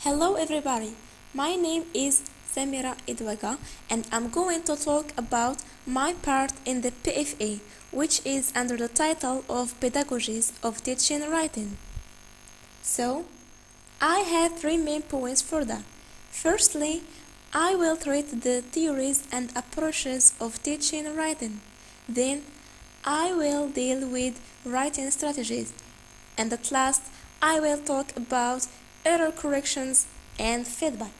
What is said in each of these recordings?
Hello everybody, my name is Samira ID OUAGA and I'm going to talk about my part in the PFA, which is under the title of Pedagogies of Teaching and Writing. So, I have three main points for that. Firstly, I will treat the theories and approaches of teaching and writing. Then, I will deal with writing strategies. And at last, I will talk about error corrections and feedback.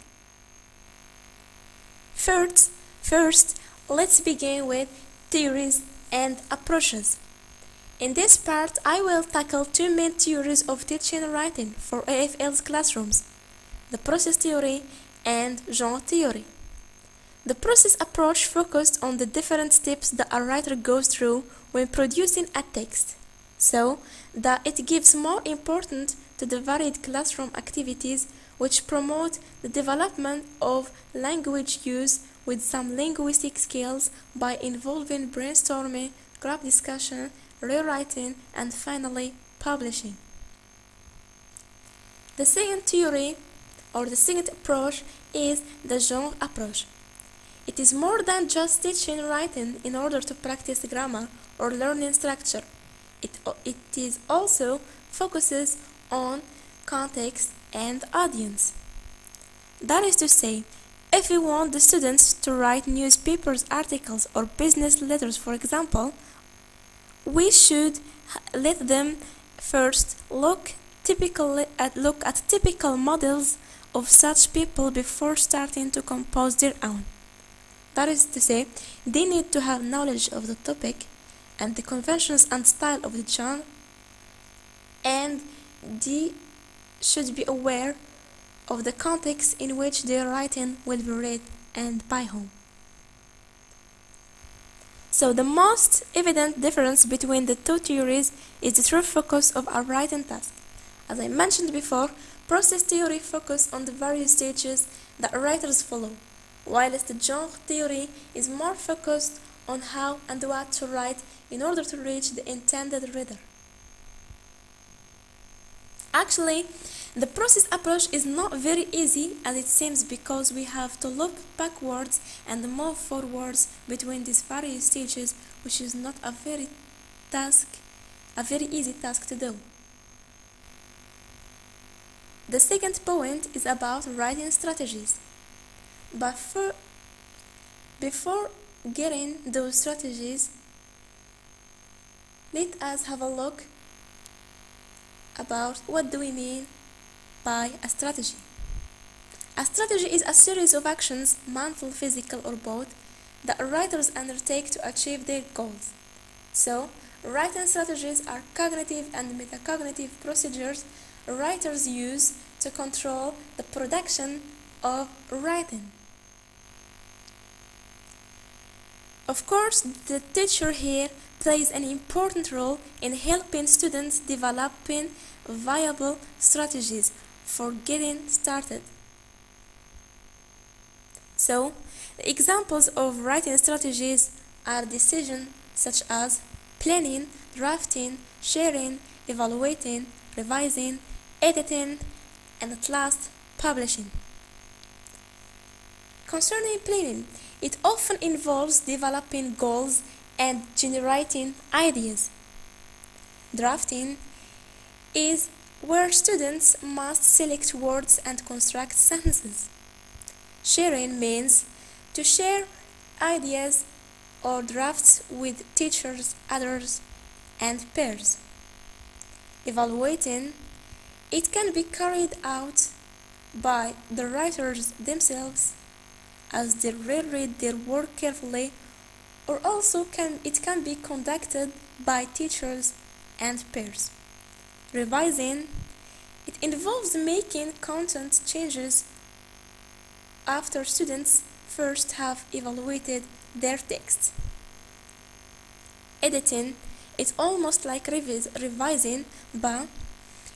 First, let's begin with theories and approaches. In this part, I will tackle two main theories of teaching and writing for AFL's classrooms, the process theory and genre theory. The process approach focused on the different steps that a writer goes through when producing a text, so that it gives more importance to the varied classroom activities which promote the development of language use with some linguistic skills by involving brainstorming, group discussion, rewriting, and finally publishing. The second theory or the second approach is the genre approach. It is more than just teaching writing in order to practice grammar or learning structure. It is also focuses on context and audience. That is to say, if we want the students to write newspapers articles or business letters, for example, we should let them first look at typical models of such people before starting to compose their own. That is to say, they need to have knowledge of the topic and the conventions and style of the genre, and they should be aware of the context in which their writing will be read and by whom. So the most evident difference between the two theories is the true focus of our writing task. As I mentioned before, process theory focuses on the various stages that writers follow, whilst the genre theory is more focused on how and what to write in order to reach the intended reader. Actually, the process approach is not very easy as it seems because we have to look backwards and move forwards between these various stages, which is not a very easy task to do. The second point is about writing strategies. But before getting those strategies, let us have a look about what do we mean by a strategy. A strategy is a series of actions, mental, physical, or both, that writers undertake to achieve their goals. So, writing strategies are cognitive and metacognitive procedures writers use to control the production of writing. Of course, the teacher here plays an important role in helping students developing viable strategies for getting started. So, the examples of writing strategies are decisions such as planning, drafting, sharing, evaluating, revising, editing, and at last, publishing. Concerning planning, it often involves developing goals and generating ideas. Drafting is where students must select words and construct sentences. Sharing means to share ideas or drafts with teachers, others, and peers. Evaluating, it can be carried out by the writers themselves as they reread their work carefully, or also it can be conducted by teachers and peers. Revising, it involves making content changes after students first have evaluated their text. Editing, it's almost like revising, but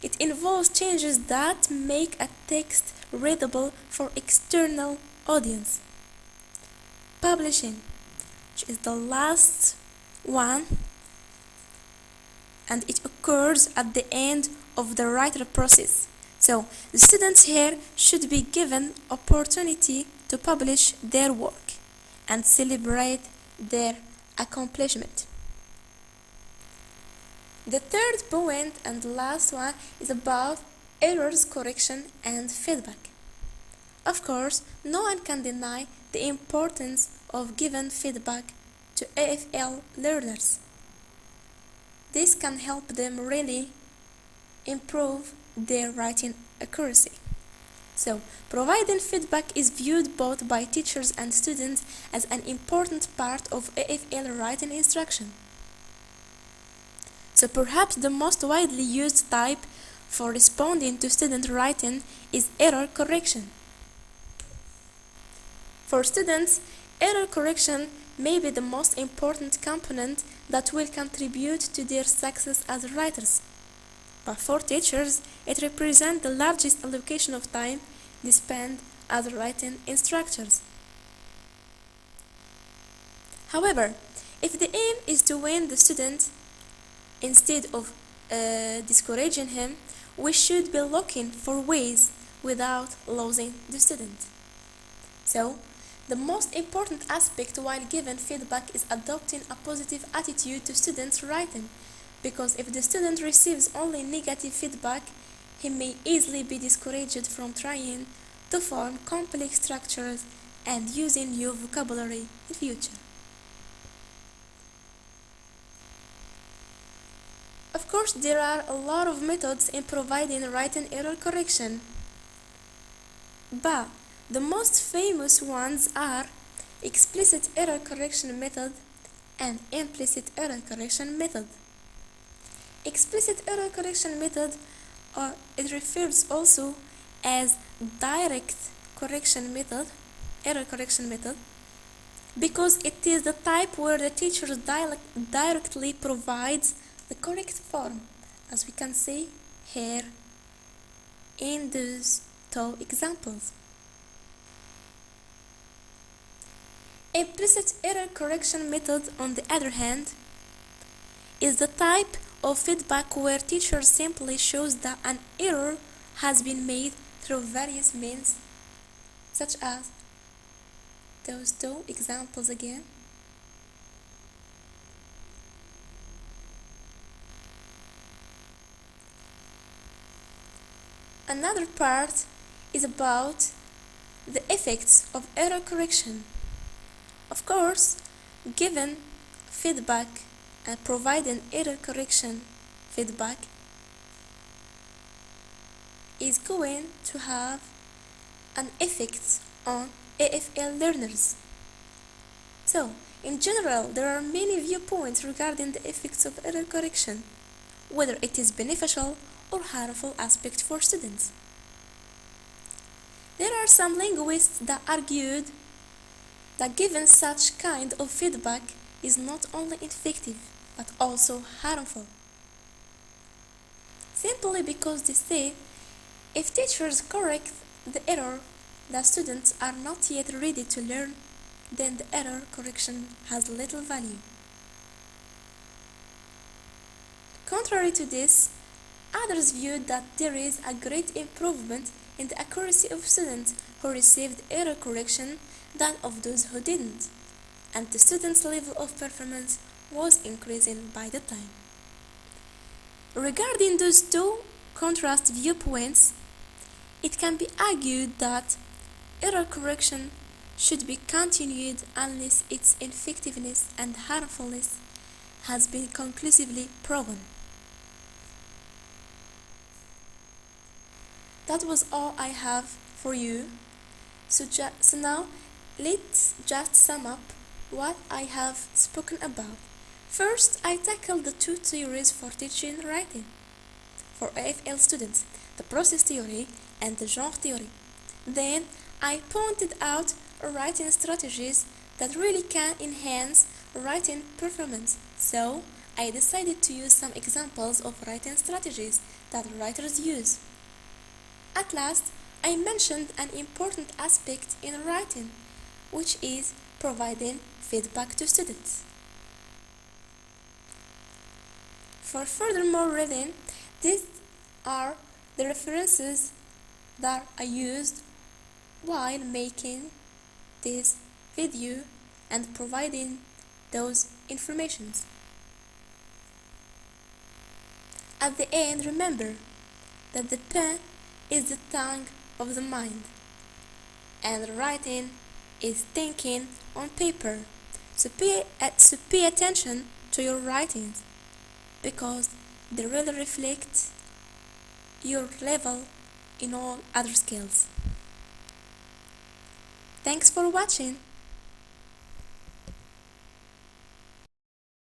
it involves changes that make a text readable for external audience. Publishing, which is the last one, and it occurs at the end of the writer process. So the students here should be given opportunity to publish their work and celebrate their accomplishment. The third point and the last one is about errors correction and feedback. Of course, no one can deny the importance of giving feedback to AFL learners. This can help them really improve their writing accuracy. So, providing feedback is viewed both by teachers and students as an important part of AFL writing instruction. So perhaps the most widely used type for responding to student writing is error correction. For students, error correction may be the most important component that will contribute to their success as writers. But for teachers, it represents the largest allocation of time they spend as writing instructors. However, if the aim is to win the student instead of discouraging him, we should be looking for ways without losing the student. So, the most important aspect while giving feedback is adopting a positive attitude to students' writing, because if the student receives only negative feedback, he may easily be discouraged from trying to form complex structures and using new vocabulary in future. Of course, there are a lot of methods in providing writing error correction, but the most famous ones are explicit error correction method and implicit error correction method. Explicit error correction method, or it refers also as direct correction method, error correction method, because it is the type where the teacher directly provides the correct form, as we can see here in these two examples. Implicit error correction method, on the other hand, is the type of feedback where teacher simply shows that an error has been made through various means, such as those two examples again. Another part is about the effects of error correction. Of course, given feedback and providing error correction feedback is going to have an effect on AFL learners. So, in general, there are many viewpoints regarding the effects of error correction, whether it is beneficial or harmful aspect for students. There are some linguists that argued that given such kind of feedback is not only effective but also harmful, simply because they say if teachers correct the error that students are not yet ready to learn, then the error correction has little value. Contrary to this, others viewed that there is a great improvement in the accuracy of students who received error correction than of those who didn't, and the students' level of performance was increasing by the time. Regarding those two contrast viewpoints, it can be argued that error correction should be continued unless its effectiveness and harmfulness has been conclusively proven. That was all I have for you. So now, let's just sum up what I have spoken about. First, I tackled the two theories for teaching writing for AFL students, the process theory and the genre theory. Then, I pointed out writing strategies that really can enhance writing performance. So, I decided to use some examples of writing strategies that writers use. At last, I mentioned an important aspect in writing, which is providing feedback to students. For furthermore reading, these are the references that I used while making this video and providing those informations. At the end, remember that the pen is the tongue of the mind, and writing is thinking on paper. So pay attention to your writings, because they really reflect your level in all other skills. Thanks for watching.